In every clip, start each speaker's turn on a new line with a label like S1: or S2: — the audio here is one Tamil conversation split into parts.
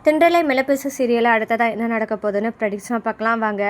S1: தென்றலை மெலப்பேசு சீரியலில் அடுத்ததாக என்ன நடக்க போகுதுன்னு ப்ரெடிக்ஷனாக பார்க்கலாம் வாங்க.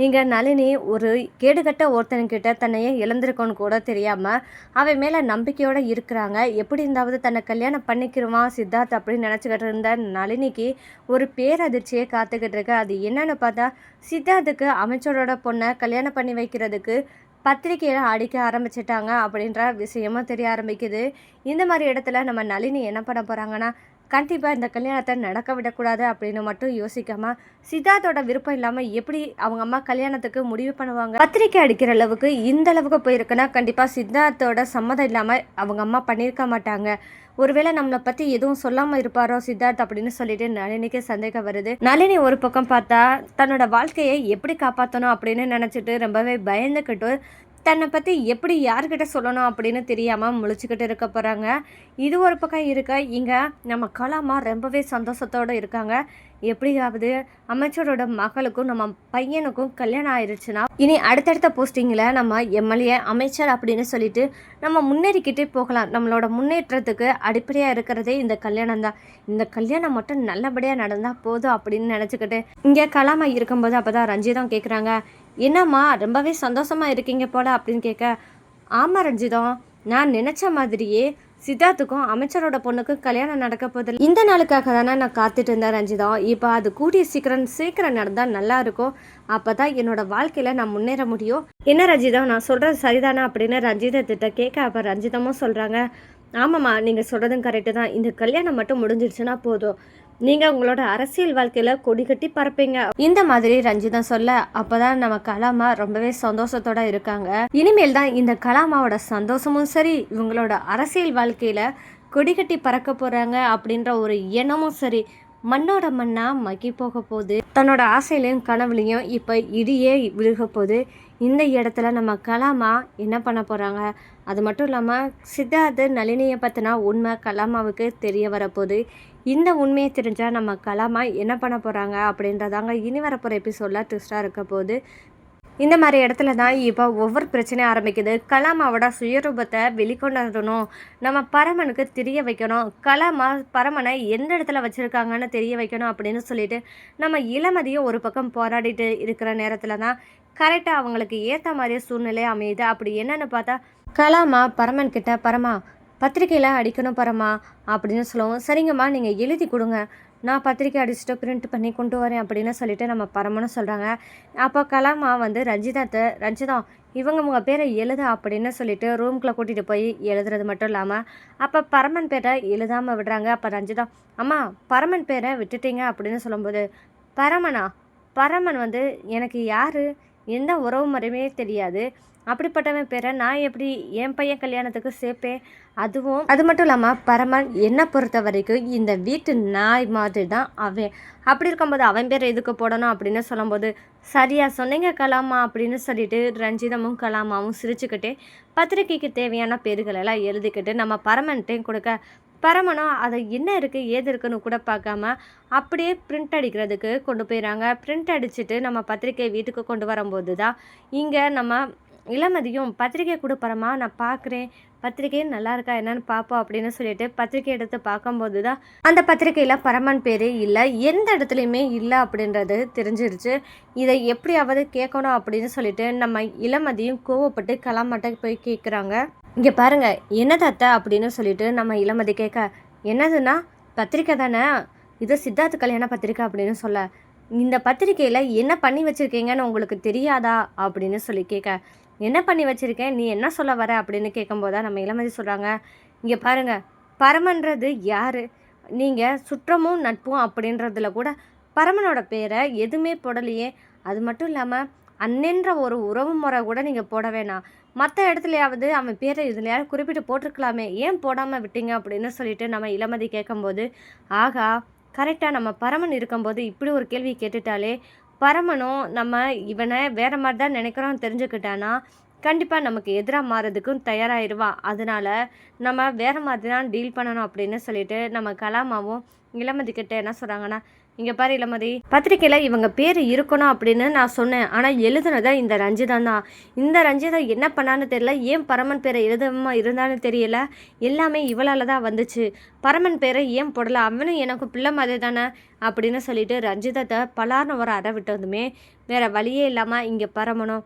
S1: இங்கே நளினி ஒரு கேடுகட்ட ஒருத்தன்கிட்ட தன்னையே இழந்திருக்கோன்னு கூட தெரியாமல் அவன் மேலே நம்பிக்கையோடு இருக்கிறாங்க. எப்படி இருந்தாவது தன்னை கல்யாணம் பண்ணிக்கிடுவான் சித்தார்த் அப்படின்னு நினச்சிக்கிட்டு இருந்த நளினிக்கு ஒரு பேரதிர்ச்சியை காத்துக்கிட்டு இருக்கு. அது என்னன்னு பார்த்தா, சித்தார்த்துக்கு அமைச்சரோட பொண்ணை கல்யாணம் பண்ணி வைக்கிறதுக்கு பத்திரிக்கையில் அடிக்க ஆரம்பிச்சிட்டாங்க அப்படின்ற விஷயமும் தெரிய ஆரம்பிக்குது. இந்த மாதிரி இடத்துல நம்ம நளினி என்ன பண்ண போகிறாங்கன்னா, கண்டிப்பாக இந்த கல்யாணத்தை நடக்க விடக்கூடாது அப்படின்னு மட்டும் யோசிக்காமல், சித்தார்த்தோட விருப்பம் இல்லாமல் எப்படி அவங்க அம்மா கல்யாணத்துக்கு முடிவு பண்ணுவாங்க? பத்திரிக்கை அடிக்கிற அளவுக்கு இந்த அளவுக்கு போயிருக்குன்னா கண்டிப்பாக சித்தார்த்தோட சம்மதம் இல்லாமல் அவங்க அம்மா பண்ணியிருக்க மாட்டாங்க. ஒருவேளை நம்மளை பற்றி எதுவும் சொல்லாமல் இருப்பாரோ சித்தார்த் அப்படின்னு சொல்லிட்டு நளினிக்கு சந்தேகம் வருது. நளினி ஒரு பக்கம் பார்த்தா தன்னோட வாழ்க்கையை எப்படி காப்பாற்றணும் அப்படின்னு நினச்சிட்டு ரொம்பவே பயந்துக்கிட்டு தன்னை பற்றி எப்படி யார்கிட்ட சொல்லணும் அப்படின்னு தெரியாமல் முழிச்சுக்கிட்டு இருக்க போகிறாங்க. இது ஒரு பக்கம் இருக்க, இங்கே நம்ம கலாமா ரொம்பவே சந்தோஷத்தோடு இருக்காங்க. எப்படியாவது அமைச்சரோட மகளுக்கும் நம்ம பையனுக்கும் கல்யாணம் ஆயிடுச்சுன்னா இனி அடுத்தடுத்த போஸ்டிங்கில் நம்ம எம்எல்ஏ அமைச்சர் அப்படின்னு சொல்லிட்டு நம்ம முன்னேறிக்கிட்டே போகலாம். நம்மளோட முன்னேற்றத்துக்கு அடிப்படையாக இருக்கிறதே இந்த கல்யாணம் தான். இந்த கல்யாணம் மட்டும் நல்லபடியாக நடந்தால் போதும் அப்படின்னு நினச்சிக்கிட்டு இங்கே கலாமா இருக்கும்போது அப்போ தான் ரஞ்சிதம் கேட்குறாங்க, என்னம்மா ரொம்பவே சந்தோஷமாக இருக்கீங்க போல அப்படின்னு கேட்க, ஆமாம் ரஞ்சிதம், நான் நினச்ச மாதிரியே சித்தார்த்துக்கும் அமைச்சரோட பொண்ணுக்கும் கல்யாணம் நடக்க போதில்லை. இந்த நாளுக்காக தானே நான் காத்துட்டு இருந்தேன் ரஞ்சிதம். இப்போ அது கூடிய சீக்கிரம் நடந்தால் நல்லா இருக்கும். அப்போ தான் என்னோட வாழ்க்கையில் நான் முன்னேற முடியும். என்ன ரஞ்சிதம், நான் சொல்கிறது சரிதானா அப்படின்னு ரஞ்சிதத்திட்ட கேட்க, அப்போ ரஞ்சிதமும் சொல்கிறாங்க, ஆமாம்மா நீங்கள் சொல்கிறதும் கரெக்டு தான். இந்த கல்யாணம் மட்டும் முடிஞ்சிடுச்சுன்னா போதும், நீங்கள் உங்களோட அரசியல் வாழ்க்கையில் கொடி கட்டி பறப்பீங்க இந்த மாதிரி ரஞ்சிதம் சொல்ல, அப்போதான் நம்ம கலாமா ரொம்பவே சந்தோஷத்தோட இருக்காங்க. இனிமேல் தான் இந்த கலாமாவோட சந்தோஷமும் சரி, இவங்களோட அரசியல் வாழ்க்கையில் கொடி கட்டி பறக்க போகிறாங்க அப்படின்ற ஒரு எண்ணமும் சரி மண்ணோட மண்ணா மக்கி போக போகுது. தன்னோட ஆசையிலையும் கனவுலையும் இப்போ இடியே விழுக போகுது. இந்த இடத்துல நம்ம கலாமா என்ன பண்ண போகிறாங்க? அது மட்டும் இல்லாமல் சித்தார்த்து நளினியை பற்றினா உண்மை கலாமாவுக்கு தெரிய வரப்போகுது. இந்த உண்மையை தெரிஞ்சால் நம்ம கலாமா என்ன பண்ண போகிறாங்க அப்படின்றதாங்க இனி வரப்போகிற எபிசோடில் ட்விஸ்டாக இருக்க போகுது. இந்த மாதிரி இடத்துல தான் இப்போ ஒவ்வொரு பிரச்சனையும் ஆரம்பிக்குது. கலாமாவோட சுயரூபத்தை வெளிக்கொண்டணும், நம்ம பரமனுக்கு தெரிய வைக்கணும், கலாமா பரமனை எந்த இடத்துல வச்சுருக்காங்கன்னு தெரிய வைக்கணும் அப்படின்னு சொல்லிட்டு நம்ம இளமதியும் ஒரு பக்கம் போராடிட்டு இருக்கிற நேரத்தில் தான் கரெக்டாக அவங்களுக்கு ஏற்ற மாதிரியே சூழ்நிலை அமையுது. அப்படி என்னன்னு பார்த்தா, கலாமா பரமன் கிட்ட, பரமா பத்திரிக்கையில் அடிக்கணும் பரமா அப்படின்னு சொல்லவும், சரிங்கம்மா நீங்கள் எழுதி கொடுங்க, நான் பத்திரிக்கை அடிச்சுட்டு பிரிண்ட் பண்ணி கொண்டு வரேன் அப்படின்னு சொல்லிட்டு நம்ம பரமனும் சொல்கிறாங்க. அப்போ கலாமா வந்து ரஞ்சிதம் இவங்க உங்கள் பேரை எழுத அப்படின்னு சொல்லிட்டு ரூம்குள்ளே கூட்டிகிட்டு போய் எழுதுறது மட்டும் இல்லாமல் அப்போ பரமன் பேரை எழுதாமல் விடுறாங்க. அப்போ ரஞ்சிதம், அம்மா பரமன் பேரை விட்டுட்டீங்க அப்படின்னு சொல்லும்போது, பரமன் வந்து எனக்கு யார், எந்த உறவு முறையுமே தெரியாது, அப்படிப்பட்டவன் பேரை நான் எப்படி என் பையன் கல்யாணத்துக்கு சேர்ப்பேன்? அது மட்டும் இல்லாமல் பரமன் என்னை பொறுத்த வரைக்கும் இந்த வீட்டு நாய் மாதிரி தான் அவன். அப்படி இருக்கும்போது அவன் பேரை எதுக்கு போடணும் அப்படின்னு சொல்லும்போது, சரியா சொன்னீங்க கலாமா அப்படின்னு சொல்லிட்டு ரஞ்சிதமும் கலாமாவும் சிரிச்சுக்கிட்டே பத்திரிக்கைக்கு தேவையான பேர்கள் எல்லாம் எழுதிக்கிட்டு நம்ம பரமன்ட்டையும் கொடுக்க, பரமனும் அதை என்ன இருக்குது ஏது இருக்குன்னு கூட பார்க்காம அப்படியே பிரிண்ட் அடிக்கிறதுக்கு கொண்டு போயிடறாங்க. பிரிண்ட் அடிச்சுட்டு நம்ம பத்திரிக்கை வீட்டுக்கு கொண்டு வரும்போது தான் இங்கே நம்ம இளமதியும் பத்திரிக்கை கொடுப்பறமா நான் பார்க்குறேன், பத்திரிக்கையும் நல்லா இருக்கா என்னன்னு பார்ப்போம் அப்படின்னு சொல்லிட்டு பத்திரிக்கை எடுத்து பார்க்கும்போது தான் அந்த பத்திரிக்கையில் பரமன் பேரே இல்லை, எந்த இடத்துலையுமே இல்லை அப்படின்றது தெரிஞ்சிருச்சு. இதை எப்படியாவது கேட்கணும் அப்படின்னு சொல்லிட்டு நம்ம இளமதியும் கோவப்பட்டு கலாமாட்ட போய் கேட்குறாங்க. இங்கே பாருங்கள் என்னது அத்தை அப்படின்னு சொல்லிட்டு நம்ம இளமதி கேட்க, என்னதுன்னா பத்திரிக்கை தானே, இது சித்தார்த்த கல்யாண பத்திரிக்கை அப்படின்னு சொல்ல, இந்த பத்திரிக்கையில் என்ன பண்ணி வச்சுருக்கீங்கன்னு உங்களுக்கு தெரியாதா அப்படின்னு சொல்லி கேட்க, என்ன பண்ணி வச்சுருக்கேன், நீ என்ன சொல்ல வர அப்படின்னு கேட்கும்போது நம்ம இளமதி சொல்கிறாங்க, இங்கே பாருங்கள் பரமன்றது யார், நீங்கள் சுற்றமும் நட்பும் அப்படின்றதுல கூட பரமனோட பேரை எதுவுமே போடலையே, அது மட்டும் இல்லாமல் அண்ணன்ற ஒரு உறவு முறை கூட நீங்கள் போட வேணாம், மற்ற இடத்துலையாவது அவன் பேரை இதுலையாவது குறிப்பிட்டு போட்டிருக்கலாமே, ஏன் போடாமல் விட்டீங்க அப்படின்னு சொல்லிட்டு நம்ம இளமதி கேட்கும்போது, ஆகா கரெக்டாக நம்ம பரமன் இருக்கும்போது இப்படி ஒரு கேள்வி கேட்டுட்டாலே பரமனும் நம்ம இவனை வேறு மாதிரி தான் நினைக்கிறோன்னு தெரிஞ்சுக்கிட்டானா கண்டிப்பாக நமக்கு எதிராக மாறதுக்கும் தயாராகிடுவான். அதனால் நம்ம வேறு மாதிரி தான் டீல் பண்ணணும் அப்படின்னு சொல்லிட்டு நம்ம கலாமாவும் இளமதி கிட்ட என்ன சொல்கிறாங்கன்னா, இங்கே பாரு இளமதி, பத்திரிக்கையில் இவங்க பேர் இருக்கணும் அப்படின்னு நான் சொன்னேன். ஆனால் எழுதுனதை இந்த ரஞ்சிதா தான். இந்த ரஞ்சிதா என்ன பண்ணான்னு தெரியல, ஏன் பரமன் பேரை எழுதாம இருந்தான்னு தெரியல. எல்லாமே இவளால் தான் வந்துச்சு. பரமன் பேரை ஏன் போடலை, அவனும் எனக்கும் பிள்ளை மாதிரி தானே அப்படின்னு சொல்லிட்டு ரஞ்சிதத்தை பலார்னு ஒரு அறை விட்டதுமே வேறு வழியே இல்லாமல் இங்கே பரமனும்,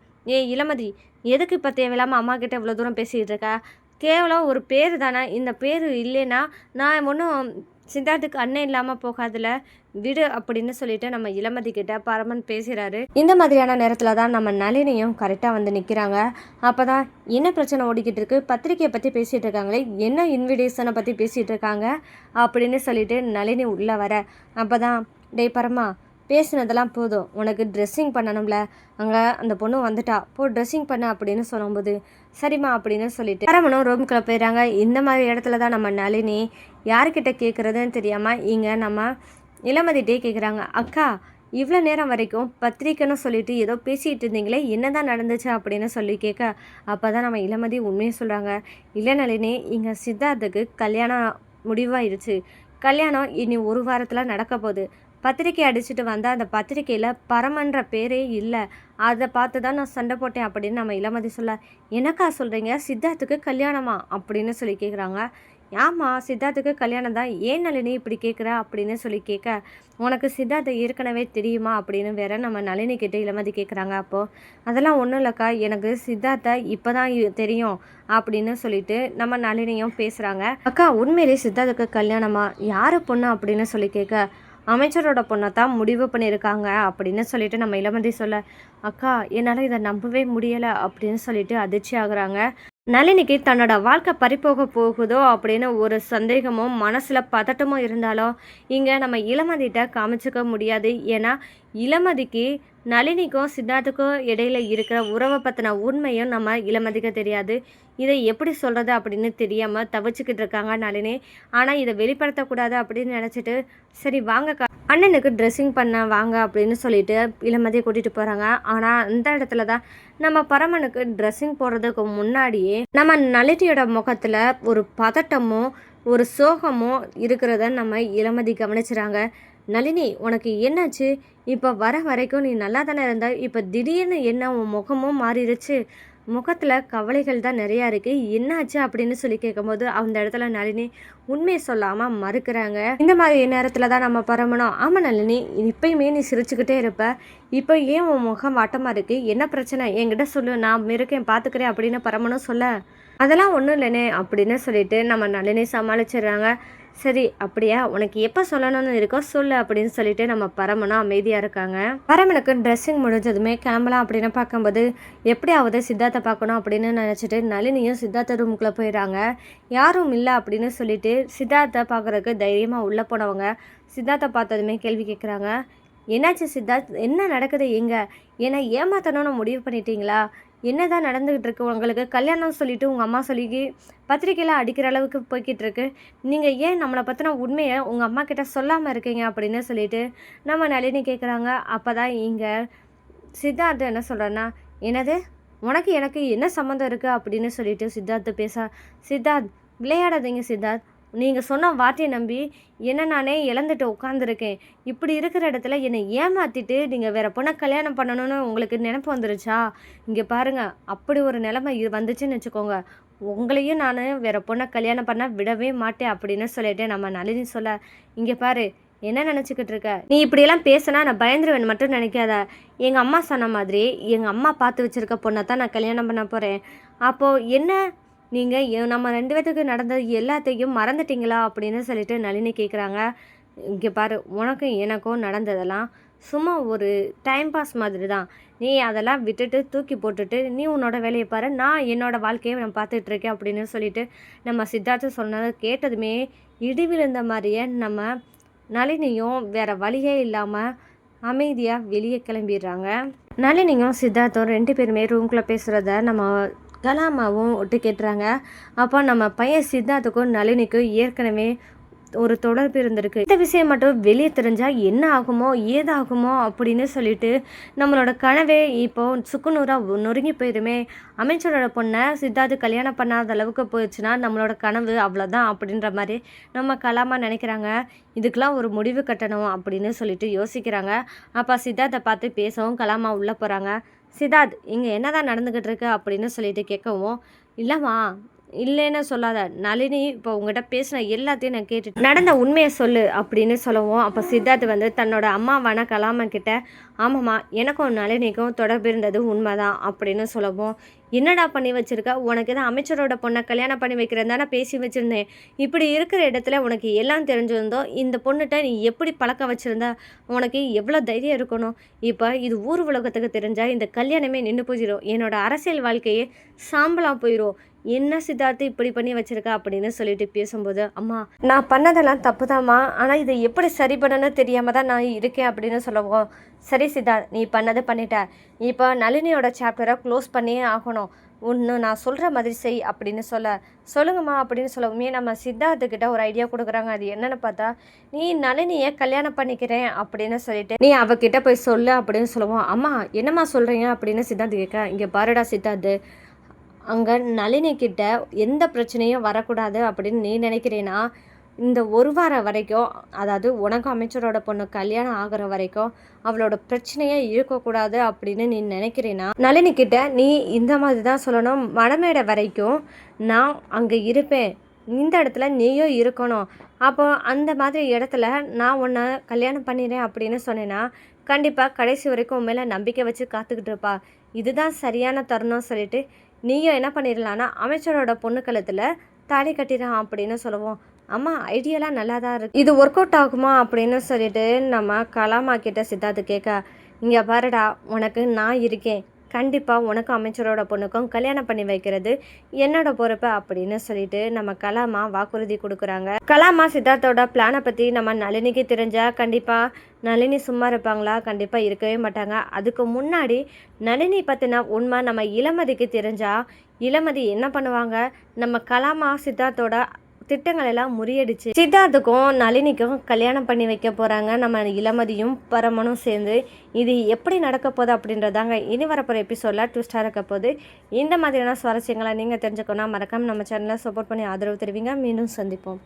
S1: இளமதி எதுக்கு இப்போ தேவையில்லாமல் அம்மா கிட்ட இவ்வளோ தூரம் பேசிக்கிட்டு இருக்கா? கேவலம் ஒரு பேர் தானே, இந்த பேர் இல்லைன்னா நான் ஒன்றும் சித்தார்த்துக்கு அண்ணன் இல்லாமல் போகாதுல, விடு அப்படின்னு சொல்லிட்டு நம்ம இளமதி கிட்ட பரமன் பேசுகிறாரு. இந்த மாதிரியான நேரத்தில் தான் நம்ம நளினியும் கரெக்டாக வந்து நிற்கிறாங்க. அப்போ தான் என்ன பிரச்சனை ஓடிக்கிட்டு இருக்கு, பத்திரிக்கையை பற்றி பேசிகிட்டு இருக்காங்களே, என்ன இன்விடேஷனை பற்றி பேசிகிட்டு இருக்காங்க அப்படின்னு சொல்லிட்டு நளினி உள்ளே வர, அப்போ தான் டேய் பரமா, பேசுனதெல்லாம் போதும், உனக்கு ட்ரெஸ்ஸிங் பண்ணணும்ல, அங்கே அந்த பொண்ணு வந்துட்டா, போ ட்ரெஸ்ஸிங் பண்ண அப்படின்னு சொல்லும்போது சரிம்மா அப்படின்னு சொல்லிட்டு பரமனும் ரூம்குள்ளே போயிடறாங்க. இந்த மாதிரி இடத்துல தான் நம்ம நளினி யார்கிட்ட கேட்குறதுன்னு தெரியாமல் இங்கே நம்ம இளமதிட்டே கேட்குறாங்க. அக்கா, இவ்வளோ நேரம் வரைக்கும் பத்திரிக்கைன்னு சொல்லிட்டு ஏதோ பேசிகிட்டு இருந்தீங்களே, என்ன தான் நடந்துச்சு அப்படின்னு சொல்லி கேட்க, அப்போ தான் நம்ம இளமதி உண்மையை சொல்கிறாங்க. இல்லை நளினி, இங்கே சித்தார்த்துக்கு கல்யாணம் முடிவாயிடுச்சு. கல்யாணம் இனி ஒரு வாரத்தில் நடக்க போகுது. பத்திரிக்கை அடிச்சுட்டு வந்தால் அந்த பத்திரிக்கையில் பரமன்ற பேரே இல்லை. அதை பார்த்து தான் நான் சண்டை போட்டேன் அப்படின்னு நம்ம இளமதி சொல்ல, எனக்கா சொல்கிறீங்க, சித்தார்த்துக்கு கல்யாணமா அப்படின்னு சொல்லி கேட்குறாங்க. ஆமாம், சித்தார்த்துக்கு கல்யாணம் தான். ஏன் நளினி இப்படி கேட்குற அப்படின்னு சொல்லி கேட்க, உனக்கு சித்தார்த்தை ஏற்கனவே தெரியுமா அப்படின்னு வேற நம்ம நளினி கிட்டே இளமதி கேட்குறாங்க. அப்போது அதெல்லாம் ஒன்றும் இல்லைக்கா, எனக்கு சித்தார்த்தை இப்போ தான் தெரியும் அப்படின்னு சொல்லிட்டு நம்ம நளினியும் பேசுகிறாங்க. அக்கா, உண்மையிலே சித்தார்த்துக்கு கல்யாணமா, யார் பொண்ணு அப்படின்னு சொல்லி கேட்க, அமைச்சரோட பொண்ணை தான் முடிவு பண்ணியிருக்காங்க அப்படின்னு சொல்லிட்டு நம்ம இளமதி சொல்ல, அக்கா என்னால் இதை நம்பவே முடியலை அப்படின்னு சொல்லிட்டு அதிர்ச்சி ஆகுறாங்க. நளினிக்கு தன்னோட வாழ்க்கை பறிப்போக போகுதோ அப்படின்னு ஒரு சந்தேகமும் மனசில் பதட்டமும் இருந்தாலும் இங்கே நம்ம இளமதிகிட்ட காமிச்சிக்க முடியாது. ஏன்னா இளமதிக்கு நளினிக்கும் சித்தார்த்துக்கும் இடையில இருக்கிற உறவை பற்றின உண்மையும் நம்ம இளமதிக்கு தெரியாது. இதை எப்படி சொல்கிறது அப்படின்னு தெரியாமல் தவிச்சுக்கிட்டு இருக்காங்க நளினி. ஆனால் இதை வெளிப்படுத்தக்கூடாது அப்படின்னு நினச்சிட்டு, சரி வாங்கக்கா, அண்ணனுக்கு ட்ரெஸ்ஸிங் பண்ண வாங்க அப்படின்னு சொல்லிட்டு இளமதியை கூட்டிகிட்டு போகிறாங்க. ஆனால் அந்த இடத்துல தான் நம்ம பரமனுக்கு ட்ரெஸ்ஸிங் போடுறதுக்கு முன்னாடியே நம்ம நளினியோட முகத்தில் ஒரு பதட்டமும் ஒரு சோகமும் இருக்கிறத நம்ம இளமதி கவனிச்சுறாங்க. நளினி, உனக்கு என்னாச்சு? இப்போ வர வரைக்கும் நீ நல்லா தானே இருந்த, இப்போ திடீர்னு என்ன உன் முகமும் மாறிடுச்சு, முகத்தில் கவலைகள் தான் நிறையா இருக்குது, என்னாச்சு அப்படின்னு சொல்லி கேட்கும்போது அந்த இடத்துல நளினி உண்மையை சொல்லாமல் மறுக்கிறாங்க. இந்த மாதிரி நேரத்தில் தான் நம்ம பரமணும், ஆமாம் நளினி, இப்பயுமே நீ சிரிச்சுக்கிட்டே இருப்ப, இப்போ ஏன் உன் முகம் வாட்டமாக இருக்குது, என்ன பிரச்சனை என்கிட்ட சொல்லு, நான் இருக்கேன் பார்த்துக்கிறேன் அப்படின்னு பரமனும் சொல்ல, அதெல்லாம் ஒன்றும் இல்லைனே அப்படின்னு சொல்லிட்டு நம்ம நளினி சமாளிச்சிடுறாங்க. சரி அப்படியா, உனக்கு எப்போ சொல்லணும்னு இருக்கோ சொல்லு அப்படின்னு சொல்லிட்டு நம்ம பரமனும் அமைதியாக இருக்காங்க. பரமனுக்கு ட்ரெஸ்ஸிங் முடிஞ்சதுமே கிளம்பலாம் அப்படின்னு பார்க்கும்போது எப்படியாவது சித்தார்த்தை பார்க்கணும் அப்படின்னு நினச்சிட்டு நளினியும் சித்தார்த்த ரூமுக்குள்ளே போயிடுறாங்க. யாரும் இல்லை அப்படின்னு சொல்லிட்டு சித்தார்த்தை பார்க்குறதுக்கு தைரியமாக உள்ளே போனவங்க சித்தார்த்தை பார்த்ததுமே கேள்வி கேட்குறாங்க. என்னாச்சு சித்தார்த், என்ன நடக்குது, எங்கே என்னை ஏமாற்றணும்னு முடிவு பண்ணிட்டீங்களா, என்ன தான் நடந்துக்கிட்டு இருக்கு உங்களுக்கு, கல்யாணம் சொல்லிவிட்டு உங்கள் அம்மா சொல்லி பத்திரிக்கையில் அடிக்கிற அளவுக்கு போய்கிட்டு இருக்கு, நீங்கள் ஏன் நம்மளை பற்றின உண்மையை உங்கள் அம்மா கிட்ட சொல்லாமல் இருக்கீங்க அப்படின்னு சொல்லிட்டு நம்ம நளினி கேட்குறாங்க. அப்போ தான் இங்கே சித்தார்த்து என்ன சொல்கிறேன்னா, என்னது உனக்கு எனக்கு என்ன சம்மந்தம் இருக்குது அப்படின்னு சொல்லிட்டு சித்தார்த்து பேச, சித்தார்த் விளையாடாதீங்க சித்தார்த், நீங்கள் சொன்ன வார்த்தையை நம்பி என்ன நானே இழந்துட்டு உட்காந்துருக்கேன், இப்படி இருக்கிற இடத்துல என்னை ஏமாற்றிட்டு நீங்கள் வேறு பொண்ணை கல்யாணம் பண்ணணும்னு உங்களுக்கு நினப்பு வந்துருச்சா, இங்கே பாருங்கள், அப்படி ஒரு நிலைமை வந்துச்சுன்னு வச்சுக்கோங்க, உங்களையும் நான் வேறு பொண்ணை கல்யாணம் பண்ண விடவே மாட்டேன் அப்படின்னு சொல்லிட்டு நம்ம நளினி சொல்ல, இங்கே பாரு என்ன நினச்சிக்கிட்டு இருக்க, நீ இப்படியெல்லாம் பேசினா நான் பயந்துருவேன் மட்டும் நினைக்காத, எங்கள் அம்மா சொன்ன மாதிரி எங்கள் அம்மா பார்த்து வச்சுருக்க பொண்ணை தான் நான் கல்யாணம் பண்ண போகிறேன், அப்போது என்ன நீங்கள் நம்ம 2 பேத்துக்கு நடந்தது எல்லாத்தையும் மறந்துட்டீங்களா அப்படின்னு சொல்லிட்டு நளினி கேட்குறாங்க. இங்கே பாரு, உனக்கும் எனக்கும் நடந்ததெல்லாம் சும்மா ஒரு டைம் பாஸ் மாதிரி தான், நீ அதெல்லாம் விட்டுட்டு தூக்கி போட்டுட்டு நீ உன்னோட வேலையை பாரு, நான் என்னோடய வாழ்க்கையை நான் பார்த்துட்ருக்கேன் அப்படின்னு சொல்லிட்டு நம்ம சித்தார்த்து சொன்னதை கேட்டதுமே இடி விழுந்த மாதிரியே நம்ம நளினியும் வேறு வழியே இல்லாமல் அமைதியாக வெளியே கிளம்பிடுறாங்க. நளினியும் சித்தார்த்தும் 2 பேருமே ரூம்குள்ளே பேசுகிறத நம்ம கலாமாவும் ஒட்டு கேட்டுறாங்க. அப்போ நம்ம பையன் சித்தார்த்துக்கும் நளினிக்கும் ஏற்கனவே ஒரு தொடர்பு இருந்திருக்கு. இந்த விஷயம் மட்டும் வெளியே தெரிஞ்சா என்ன ஆகுமோ ஏதாகுமோ அப்படின்னு சொல்லிட்டு நம்மளோட கனவே இப்போ சுக்குநூறா நொறுங்கி போயிருமே. அமைச்சரோட பொண்ணை சித்தார்த்து கல்யாணம் பண்ணாத அளவுக்கு போயிடுச்சுன்னா நம்மளோட கனவு அவ்வளோதான் அப்படின்ற மாதிரி நம்ம கலாமா நினைக்கிறாங்க. இதுக்கெல்லாம் ஒரு முடிவு கட்டணும் அப்படின்னு சொல்லிட்டு யோசிக்கிறாங்க. அப்போ சித்தார்த்தை பார்த்து பேசவும் கலாமா உள்ளே போகிறாங்க. சித்தார்த் இங்கே என்னதான் நடந்துக்கிட்டு இருக்கு அப்படின்னு சொல்லிட்டு கேட்கவும், இல்லைம்மா இல்லைன்னு சொல்லாத, நளினி இப்போ உங்ககிட்ட பேசின எல்லாத்தையும் நான் கேட்டுட்டு நடந்த உண்மையை சொல்லு அப்படின்னு சொல்லவும், அப்போ சித்தார்த் வந்து தன்னோட அம்மாவான கலாமா கிட்ட, ஆமாம்மா எனக்கும் நளினிக்கும் தொடர்பு இருந்தது உண்மைதான் அப்படின்னு சொல்லவும், என்னடா பண்ணி வச்சிருக்க, உனக்கு தான் அமைச்சரோட பொண்ணை கல்யாணம் பண்ணி வைக்கிறேன் தானே பேசி வச்சுருந்தேன், இப்படி இருக்கிற இடத்துல உனக்கு எல்லாம் தெரிஞ்சிருந்தோ இந்த பொண்ணுகிட்ட நீ எப்படி பழக்க வச்சுருந்தா, உனக்கு எவ்வளோ தைரியம் இருக்கணும், இப்போ இது ஊர் உலகத்துக்கு தெரிஞ்சால் இந்த கல்யாணமே நின்று போயிடும், என்னோட அரசியல் வாழ்க்கையே சாம்பலாக போயிடும், என்ன சித்தார்த்து இப்படி பண்ணி வச்சிருக்க அப்படின்னு சொல்லிட்டு பேசும்போது, அம்மா நான் பண்ணதெல்லாம் தப்பு தாம்மா, ஆனால் இதை எப்படி சரி பண்ணணும்னு தெரியாமல் தான் நான் இருக்கேன் அப்படின்னு சொல்லவும், சரி சித்தார்த் நீ பண்ணது பண்ணிட்ட, இப்போ நளினியோட சாப்டரை க்ளோஸ் பண்ணியே ஆகணும், ஒன்று நான் சொல்கிற மாதிரி செய் அப்படின்னு சொல்லுங்கம்மா அப்படின்னு சொல்லவுமே நம்ம சித்தார்த்துக்கிட்ட ஒரு ஐடியா கொடுக்குறாங்க. அது என்னென்னு பார்த்தா, நீ நளினியை கல்யாணம் பண்ணிக்கிறேன் அப்படின்னு சொல்லிட்டு நீ அவகிட்ட போய் சொல்லு அப்படின்னு சொல்லுவோம். அம்மா என்னம்மா சொல்கிறீங்க அப்படின்னு சித்தார்த்து கேட்க, இங்கே பாருடா சித்தார்த்து, அங்கே நளினி கிட்ட எந்த பிரச்சனையும் வரக்கூடாது அப்படின்னு நீ நினைக்கிறேன்னா, இந்த ஒரு வாரம் வரைக்கும், அதாவது உனக்கும் அமைச்சரோட பொண்ணு கல்யாணம் ஆகிற வரைக்கும் அவளோட பிரச்சனையே இருக்கக்கூடாது அப்படின்னு நீ நினைக்கிறேன்னா, நளினி கிட்ட நீ இந்த மாதிரி தான் சொல்லணும், மடமேடை வரைக்கும் நான் அங்கே இருப்பேன், இந்த இடத்துல நீயும் இருக்கணும், அப்போ அந்த மாதிரி இடத்துல நான் உன்னை கல்யாணம் பண்ணிடுறேன் அப்படின்னு சொன்னேன்னா, கண்டிப்பாக கடைசி வரைக்கும் உன் மேலே நம்பிக்கை வச்சு காத்துக்கிட்டு இருப்பா, இதுதான் சரியான தருணம் சொல்லிட்டு நீயும் என்ன பண்ணிடலான்னா அமைச்சரோட பொண்ணு கழுத்தில் தாலி கட்டிடான் அப்படின்னு சொல்லுவோம். அம்மா ஐடியாலாம் நல்லா தான் இருக்குது, இது ஒர்க் அவுட் ஆகுமா அப்படின்னு சொல்லிட்டு நம்ம கலாமா கிட்ட சித்தார்த்து கேட்க, இங்கே பாருடா உனக்கு நான் இருக்கேன், கண்டிப்பாக உனக்கும் அமைச்சரோட பொண்ணுக்கும் கல்யாணம் பண்ணி வைக்கிறது என்னோட பொறுப்பு அப்படின்னு சொல்லிட்டு நம்ம கலாமா வாக்குறுதி கொடுக்குறாங்க. கலாமா சித்தார்த்தோட பிளானை பற்றி நம்ம நளினிக்கு தெரிஞ்சால் கண்டிப்பாக நளினி சும்மா இருப்பாங்களா? கண்டிப்பாக இருக்கவே மாட்டாங்க. அதுக்கு முன்னாடி நளினி பற்றின உண்மை நம்ம இளமதிக்கு தெரிஞ்சால் இளமதி என்ன பண்ணுவாங்க, நம்ம கலாமா சித்தார்த்தோட திட்டங்கள் எல்லாம் முறியடிச்சு சித்தார்த்துக்கும் நளினிக்கும் கல்யாணம் பண்ணி வைக்க போகிறாங்க நம்ம இளமதியும் பரமனும் சேர்ந்து. இது எப்படி நடக்க போகுது அப்படின்றதாங்க இனி வரப்போகிற எபிசோடில் ட்விஸ்டாக இருக்க போகுது. இந்த மாதிரியான சுவாரஸ்யங்களை நீங்கள் தெரிஞ்சுக்கணும் மறக்காம நம்ம சேனலை சப்போர்ட் பண்ணி ஆதரவு தெரிவிங்க. மீண்டும் சந்திப்போம்.